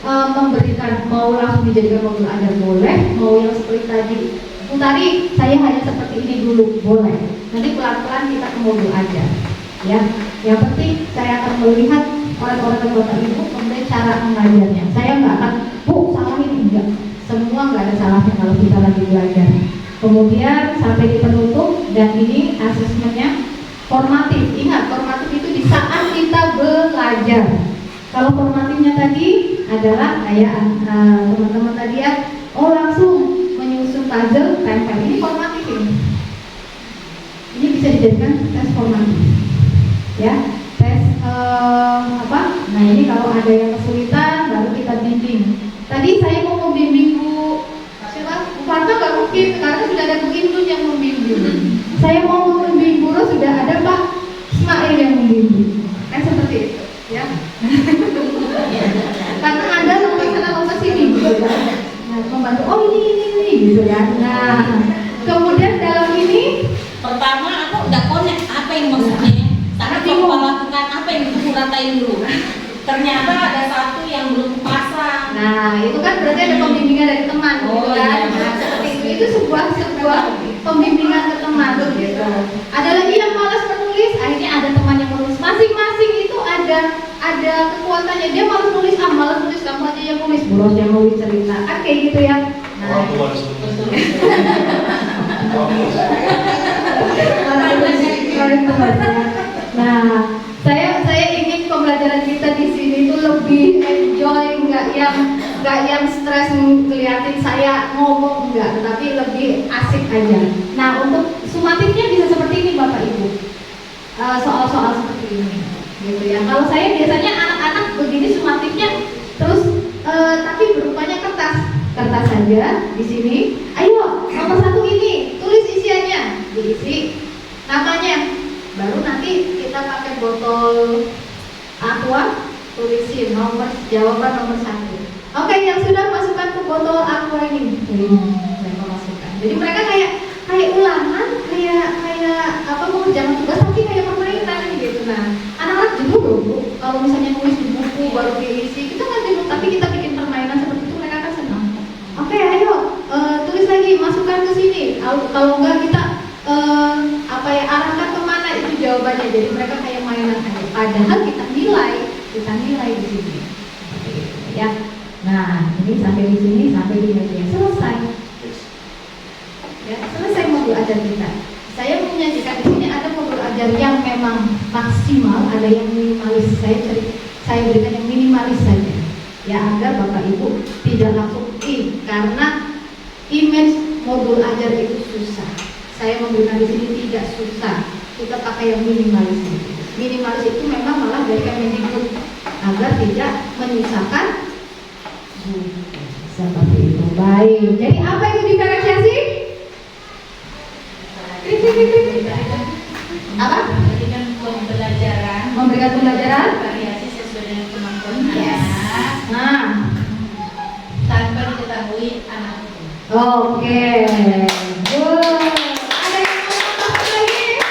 memberikan, mau langsung dijadikan modul ajar boleh, mau yang seperti tadi saya hanya seperti ini dulu boleh. Nanti pelan-pelan kita ke modul ajar, ya. Yang penting saya akan melihat orang-orang yang Bapak Ibu kemudian cara mengajarnya. Saya nggak akan salah ini, enggak. Semua nggak ada salahnya kalau kita lagi belajar. Kemudian sampai di penutup dan ini asesmennya formatif. Ingat formatif itu di saat kita belajar. Kalau formatifnya tadi adalah kayak teman-teman tadi ya, langsung menyusun puzzle, tempel. Ini formatif ini. Ini bisa dijadikan tes formatif, ya. Tes apa? Nah ini kalau ada yang kesulitan baru kita bimbing. Tadi saya mau membimbing Bu Farta nggak mungkin karena sudah ada Bu Indun yang membimbing. Saya mau membimbing Bu Ros, sudah ada Pak Ismail yang membimbing. Kan seperti itu, ya. Karena Anda lompat sana lompat sini gitu ya. Nah, membantu ini gitu ya. Nah, kemudian dalam ini Pertama aku nggak connect apa yang maksudnya. Karena bingung lakukan apa yang itu ratain dulu. Ternyata ada satu yang belum pasang. Nah, itu kan berarti ada pembimbingan dari teman gitu kan. Nah, seperti itu sebuah pembimbingan ke teman gitu. Ada lagi yang malas menulis, akhirnya ada teman yang menulis. Masing-masing itu ada kekuatannya. Dia malas nulis, kamu aja yang nulis, boros yang nulis cerita. Kan kayak gitu ya. Nah, nah, saya ingin pembelajaran kita di sini itu lebih enjoy, nggak nggak yang stres ngeliatin saya ngomong, enggak, tetapi lebih asik aja. Nah, untuk sumatifnya bisa seperti ini Bapak Ibu, soal-soal seperti ini gitu ya. Kalau saya biasanya anak-anak begini sumatifnya terus tapi berupanya kertas saja di sini. Ayo nomor 1 ini tulis isiannya, diisi namanya, baru nanti kita pakai botol aqua, tulisin jawaban nomor 1. Oke, yang sudah masukkan ke botol aqua ini, saya mau masukkan. Jadi mereka kayak ulangan, kayak apa, mengerjakan tugas tapi kayak permainan gitu. Nah, anak-anak jenuh loh Bu, kalau misalnya nulis di buku baru diisi, kita nggak jenuh, tapi kita bikin permainan seperti itu mereka akan senang. Oke, ayo tulis lagi, masukkan ke sini. Kalau enggak kita arahkan kemana itu jawabannya. Jadi mereka kayak mainan aja. Padahal kita nilai di sini. Seperti itu, ya. Nah, ini sampai di sini, sampai di meja selesai. Ya, selesai modul ajar kita. Saya menyajikan di sini ada modul ajar yang memang maksimal, ada yang minimalis. Saya berikan yang minimalis saja. Ya, agar Bapak Ibu tidak langsung karena image modul ajar itu susah. Saya memberikan di sini tidak susah. Kita pakai yang minimalis. Minimalis itu memang malah dari Kemendikbud agar tidak menyusahkan. Seperti itu. Baik. Jadi apa itu diferensiasi? Apa? Memberikan pembelajaran. Memberikan pembelajaran. Variasi sesuai dengan kemampuan Yes. anak. Nah. Tanpa diketahui anak itu. Oke. Ada yang mau tambah lagi?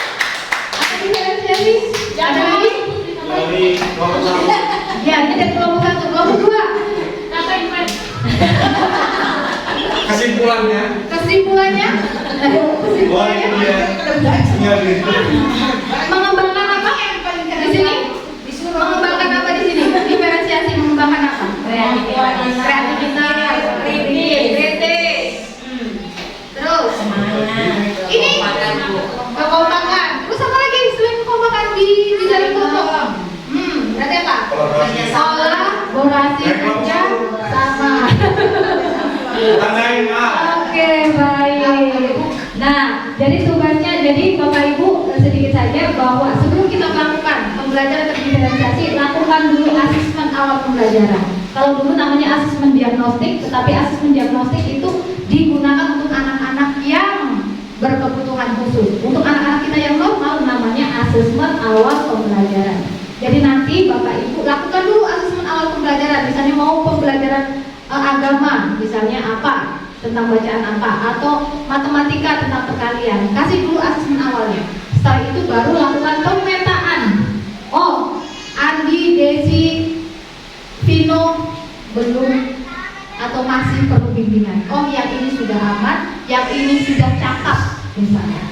Ada diferensiasi? Ada lagi? Dari kelompok 1. Ya, ini dari kelompok 1, kelompok 2. Kesimpulannya. Kesimpulannya? Wah, itu dia. Sinyal gitu. Mengembangkan apa? Di sini? Mengembangkan apa di sini? Diferensiasi mengembangkan apa? Kreativitas, kritis. Terus? Ini kekompakan. Terus apa lagi selain kekompakan di dalam kelompok? Berarti apa? Kolaborasi kerja sama. Tandain A. Oke, baik. Nah, jadi tugasnya, jadi Bapak Ibu sedikit saja bahwa sebelum kita melakukan pembelajaran terdiferensiasi, lakukan dulu asesmen awal pembelajaran. Kalau dulu namanya asesmen diagnostik, tetapi asesmen diagnostik itu digunakan untuk anak-anak yang berkebutuhan khusus. Untuk anak-anak kita yang normal namanya asesmen awal pembelajaran. Jadi nanti Bapak Ibu lakukan dulu asesmen awal pembelajaran. Misalnya mau pembelajaran agama, misalnya apa, tentang bacaan apa, atau matematika tentang perkalian, kasih dulu asesmen awalnya. Setelah itu baru lakukan pemetaan. Oh, Andi, Desi, Vino belum atau masih perlu bimbingan. Oh, yang ini sudah aman, yang ini sudah cakap misalnya.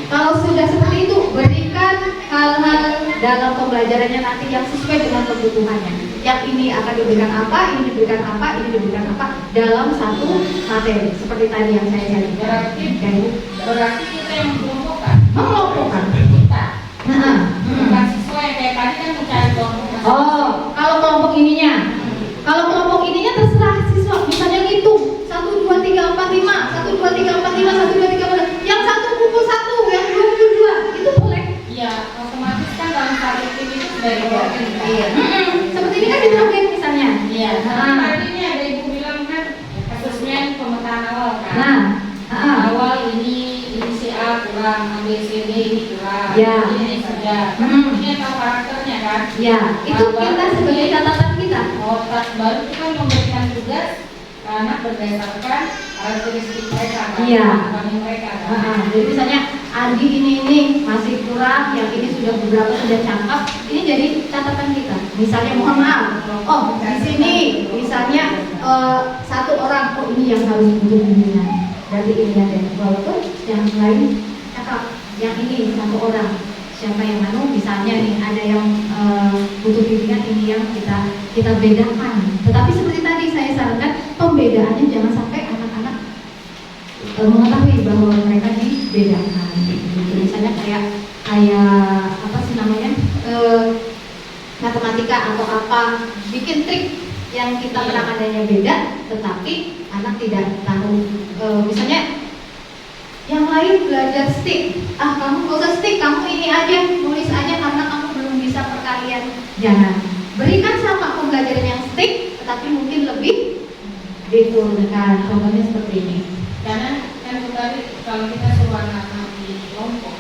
Kalau sudah seperti itu, berikan hal-hal dalam pembelajarannya nanti yang sesuai dengan kebutuhannya. Yang ini akan diberikan apa, ini diberikan apa, ini diberikan apa dalam satu materi. Seperti tadi yang saya sajikan. Berarti kita yang mengelompokkan. Mengelompokkan. Kita. Bukan siswa yang kayak tadi kan mencari kelompok. Oh, kalau kelompok ininya. Kalau kelompok ininya terserah siswa. Misalnya ngitung 1, 2, 3, 4, 5, 1, 2, 3, 4, 5, 1, 2, 3, 4, 5. Yang satu kumpul 1, yang dua kumpul 2. Itu boleh. Iya, otomatis kan dalam satu tim itu sudah dibuatkan. Iya. Seperti ini kan diterapkan misalnya. Iya. Nah. Tadi ini ada ibu bilang kan kasusnya pemetaan awal kan. Nah, awal ini si A kurang, A B C D ini kurang. Ya. Ini sudah. Kan punya tahu karakternya kan. ya, itu kita sebagai catatan kita. Baru kita memberikan tugas anak berdasarkan karakteristik mereka kan. Iya. Pengalaman mereka kan. Jadi misalnya Andi ini masih kurang, yang ini sudah beberapa sudah cakep. Ini jadi catatan kita. Misalnya mohon maaf, oh di sini misalnya satu orang, oh ini yang harus butuh bimbingan. Berarti ini ada walaupun yang lain cakep, yang ini satu orang. Siapa yang misalnya nih ada yang butuh bimbingan, ini yang kita bedakan. Tetapi seperti tadi saya sarankan pembedaannya jangan sampai anak-anak mengetahui bahwa mereka dibedakan. Gitu. Misalnya kayak apa sih namanya matematika atau apa, bikin trik yang kita penanganannya beda, tetapi anak tidak tahu. Misalnya yang lain belajar stick, kamu gak usah stick, kamu ini aja, tulis aja karena kamu belum bisa perkalian. Jangan, berikan sama pembelajaran yang stick, tetapi mungkin lebih diturunkan. Contohnya seperti ini. Karena kan kembali kalau kita suruh anak-anak di kelompok,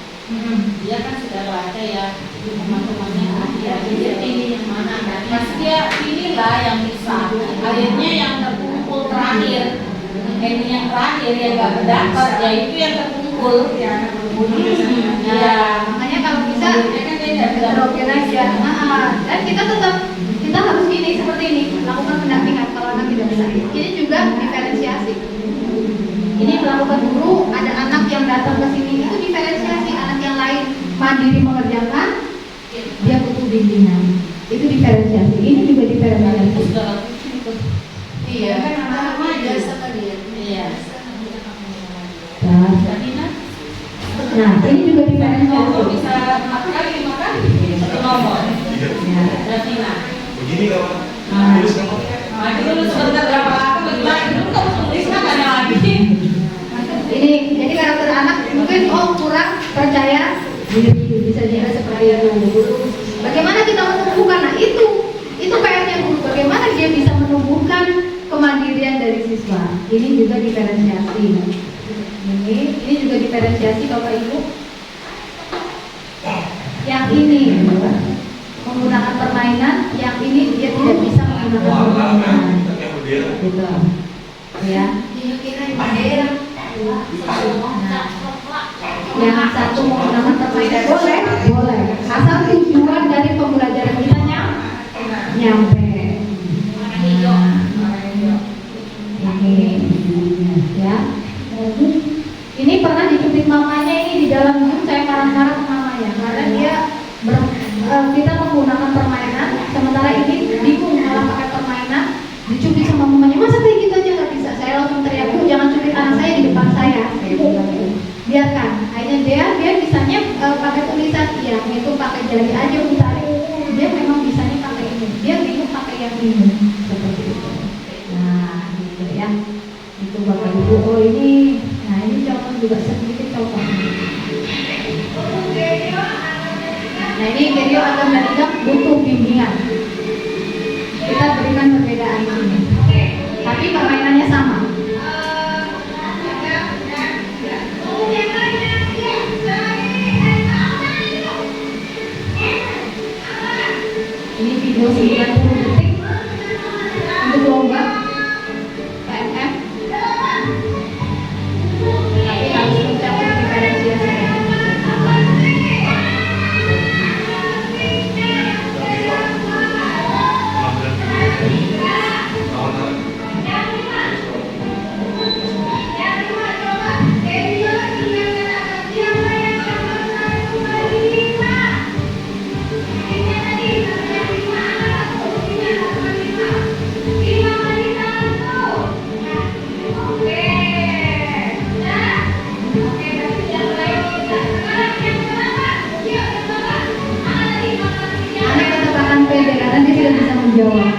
dia kan sudah baca ya teman-temannya, dia pilih yang mana kan, pasti dia pilihlah yang bisa. Akhirnya yang terkumpul terakhir, ini yang terakhir yang nggak berdapat, ya itu yang terkumpul. Ya, Makanya kalau bisa drop-in aja. Dan kita harus ini seperti ini, lakukan pendampingan kalau anak tidak bisa. Ini juga diferensiasi. Ini melakukan guru, ada anak yang datang ke sini itu diferensiasi, anak yang lain mandiri mengerjakan, dia butuh bimbingan. Itu diferensiasi. Ini juga diferensiasi. Iya, kan anak-anak biasa tadi ya. Iya. Nah, ini juga diferensiasi. Bisa 4 kali, 5 kali satu nomor. Ya. Davina. Begini nggak Pak? Nah. Tulis kamu. Maju dulu sebentar berapa lama bagaimana dulu kamu tulis kan ada lagi. Ini jadi karakter anak mungkin kurang percaya diri, bisa juga seperti itu. Bagaimana kita menumbuhkan? Nah itu PR-nya guru. Bagaimana dia bisa menumbuhkan kemandirian dari siswa? Ini juga diferensiasi. Ini juga diferensiasi Bapak Ibu. Yang ini menggunakan permainan, yang ini dia tidak bisa menggunakan permainan. Gitu. Ya. Yang satu menggunakan permainan boleh. Asal tujuan dari pembelajaran kita nyampe. Ini ya. Ini pernah dicubit mamanya, ini di dalam Zoom saya marah-marah ke mamanya karena dia kita menggunakan permainan, sementara ini bingung malah pakai permainan, dicubit sama mamanya. Masa kayak gitu aja nggak bisa? Saya langsung teriak, "Bu, jangan cubit anak saya di depan saya." Biarkan. Akhirnya dia bisanya pakai tulisan, ya itu pakai jari aja ditarik. Dia memang bisanya pakai ini. Dia bingung pakai yang ini. Seperti itu. Nah, gitu ya. Itu Bapak Ibu. Oh ini, nah ini contoh juga sedikit contoh. Nah ini video agam dan igam butuh bimbingan. Kita berikan perbedaan ini. Tapi permainannya sama. Ini video 90 detik untuk lomba PMF. Tapi harus mencapai diferensiasi. Anak tetap akan pede karena dia tidak bisa menjawab.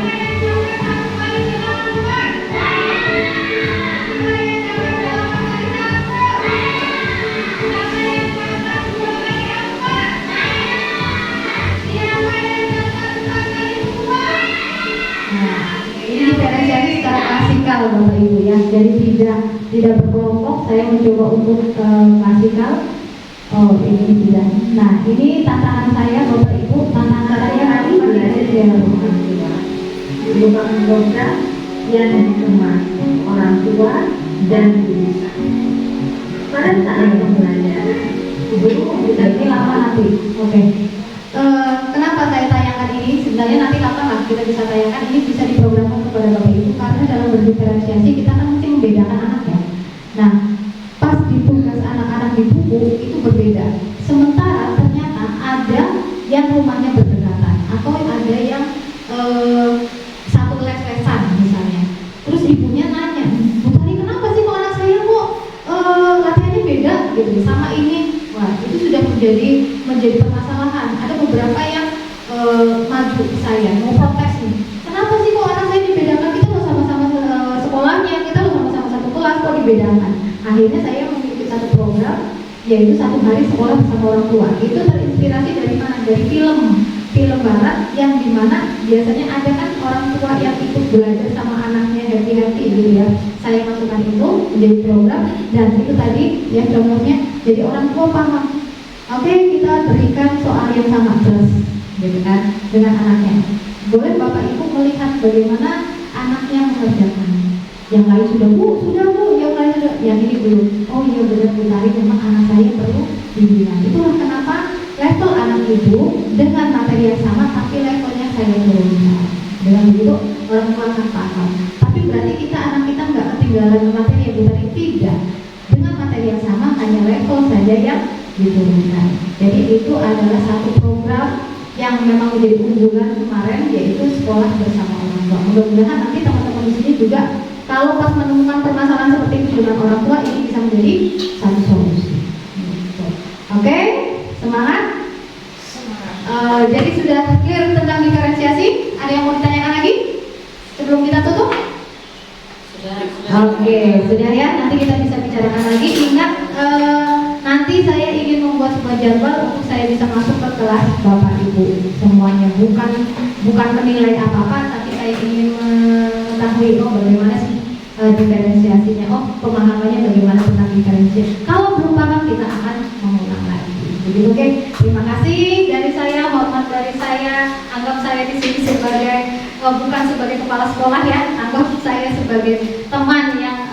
Ini diferensiasi secara klasikal Bapak Ibu ya. Jadi tidak berkelompok. Saya mencoba untuk klasikal. Oh ini tidak. Nah ini tantangan saya Bapak Ibu. Tantangan saya hari belajar di rumah tua. Lubang dosa yang dikemas orang tua dan bisa. Pada saat pembelajaran guru ini lama nanti. Oke. Kenapa saya tayangkan ini? Sebenarnya nanti kapan lah kita bisa tayangkan, ini bisa diprogramkan kepada Bapak Ibu karena dalam berdiferensiasi kita kan mesti membedakan anak ya. Nah, pas di tugas anak-anak di buku itu berbeda. Sementara ternyata ada yang rumahnya berdekatan atau ada yang satu les-lesan misalnya. Terus ibunya nanya, "Bu Tari, kenapa sih kok anak saya kok latihannya beda gitu sama ini?" Wah, itu sudah menjadi permasalahan. Ada beberapa yang maju ke saya mau protes nih. Kenapa sih kok anak saya dibedakan bedakan. Akhirnya saya memiliki satu program, yaitu 1 hari sekolah bersama orang tua. Itu terinspirasi dari mana? Dari film barat yang dimana biasanya ada kan orang tua yang ikut belajar sama anaknya happy gitu ya. Saya masukkan itu menjadi program, dan itu tadi ya contohnya, jadi orang tua paham. Oke, kita berikan soal yang sama terus, gitu kan, dengan anaknya. Boleh Bapak Ibu melihat bagaimana anaknya mengerjakan. Yang lain sudah bu, yang lain sudah, yang ini belum. Oh iya benar Bu Tari, memang anak saya perlu dibimbingan. Itulah kenapa level anak ibu dengan materi yang sama, tapi levelnya saya turunkan. Dengan begitu orang tua akan paham. Tapi berarti anak kita nggak ketinggalan materi yang Bu Tari, tidak. Dengan materi yang sama, hanya level saja yang diturunkan. Jadi itu adalah satu program yang memang menjadi unggulan kemarin, yaitu sekolah bersama orang tua. Mudah-mudahan nanti teman-teman di sini juga kalau pas menemukan permasalahan seperti itu dengan orang tua, ini bisa menjadi satu solusi. Oke, semangat. Jadi sudah clear tentang diferensiasi. Ada yang mau ditanyakan lagi sebelum kita tutup? Oke, sudah ya. Nanti kita bisa bicarakan lagi. Ingat, nanti saya ingin membuat sebuah jadwal untuk saya bisa masuk ke kelas Bapak Ibu semuanya. Bukan menilai apa-apa, tapi saya ingin mengetahui bagaimana sih diferensiasinya. Pemahamannya bagaimana tentang diferensiasi. Kalau belum paham, kita akan mengulang lagi. Begitu, oke? Terima kasih dari saya, hormat dari saya. Anggap saya di sini sebagai bukan sebagai kepala sekolah ya, anggap saya sebagai teman yang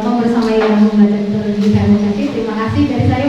membersamai dalam belajar diferensiasi. Terima kasih dari saya.